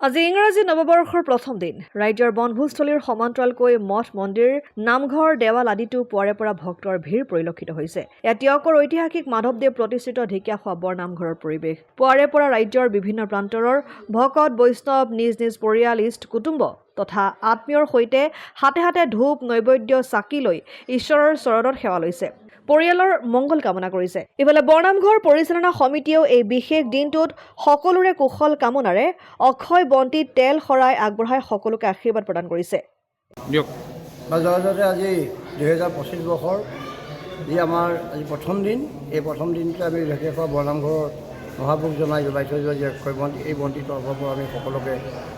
আজি ইংৰাজী নৱবৰ্ষৰ প্ৰথম দিন ৰাজ্যৰ বনভোজস্থলীৰ সমান্তৰালকৈ মঠ মন্দিৰ নামঘৰ দেৱাল আদিতো পুৱাৰে পৰা ভক্তৰ ভিৰ পৰিলক্ষিত হৈছে। এতিয়াকৰ ঐতিহাসিক মাধৱদেৱ প্ৰতিষ্ঠিত ঢেকীয়াখোৱা বৰনামঘৰৰ পৰিৱেশ। পুৱাৰে পৰা ৰাজ্যৰ বিভিন্ন প্ৰান্তৰৰ ভকত বৈষ্ণৱ নিজ নিজ পৰিয়াল ইষ্ট কুটুম্ব তথা আত্মীয়ৰ সৈতে হাতে হাতে ধূপ নৈবেদ্য চাকি লৈ ঈশ্বৰৰ চৰণত সেৱা লৈছে। পৰিয়ালৰ মংগল কামনা কৰিছে। ইফালে বৰনামঘৰ পৰিচালনা সমিতিয়েও এই বিশেষ দিনটোত সকলোৰে কুশল কামনাৰে অক্ষয় বন্তিত তেল শৰাই আগবঢ়াই সকলোকে আশীৰ্বাদ প্ৰদান কৰিছে। আজি 2025 বৰ্ষৰ যি আমাৰ আজি প্ৰথম দিন, এই প্ৰথম দিনটো আমি ঢেকীয়াখোৱা বৰনামঘৰৰ মহাপুৰুষ জনাই জ্বলাই থৈ যোৱা যি অক্ষয় বন্তি, এই বন্তিটোৰ অভাৱৰ পৰা আমি সকলোকে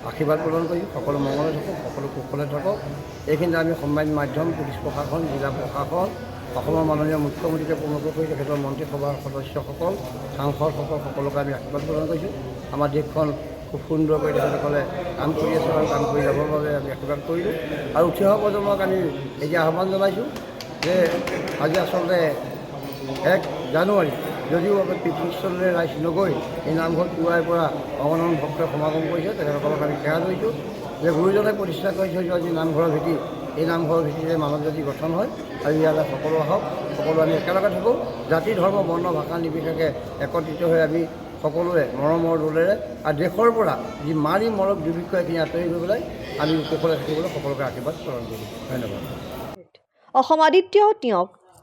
আশীৰ্বাদ প্ৰদান কৰিম। সকলো মংগলে থাকক, সকলো কুশলে থাকক। এইখিনিতে আমি সম্মানিত মাধ্যম, পুলিচ প্ৰশাসন, জিলা প্ৰশাসন, অসমৰ মাননীয় মুখ্যমন্ত্ৰীকে প্ৰমুখ কৰি তেখেতৰ মন্ত্ৰীসভাৰ সদস্যসকল, সাংসদসকল সকলোকে আমি আশীৰ্বাদ প্ৰদান কৰিছোঁ। আমাৰ দেশখন খুব সুন্দৰকৈ তেখেতসকলে কাম কৰি আছে আৰু কাম কৰি যাবৰ বাবে আমি আশীৰ্বাদ কৰিলোঁ। আৰু উঠি অহা প্ৰজন্মক আমি এতিয়া আহ্বান জনাইছোঁ যে আজি আচলতে 1 জানুৱাৰী যদিও আমি পিতৃস্থলীলৈ ৰাইজ নগৈ এই নামঘৰত পুৱাৰে পৰা অগণন ভক্তই সমাগম কৰিছে, তেখেতসকলক আমি সেৱা লৈছোঁ যে গুৰুজনে প্ৰতিষ্ঠা কৰি থৈ যোৱা যি নামঘৰৰ ভেটি, এই নামঘৰৰ ভেটিৰে মানৱ জাতি গঠন হয় আৰু ইয়ালৈ সকলো আহক, সকলো আমি একেলগে থাকোঁ। জাতি ধৰ্ম বৰ্ণ ভাষা নিৰ্বিশেষে একত্ৰিত হৈ আমি সকলোৱে মৰমৰ দোলেৰে আৰু দেশৰ পৰা যি মাৰি মৰক দুৰ্ভিক্ষ এইখিনি আঁতৰি গৈ পেলাই আমি কুশলে থাকিবলৈ সকলোকে আশীৰ্বাদ প্ৰদান কৰিছোঁ। ধন্যবাদ। অসম আদিত্য টিয়ক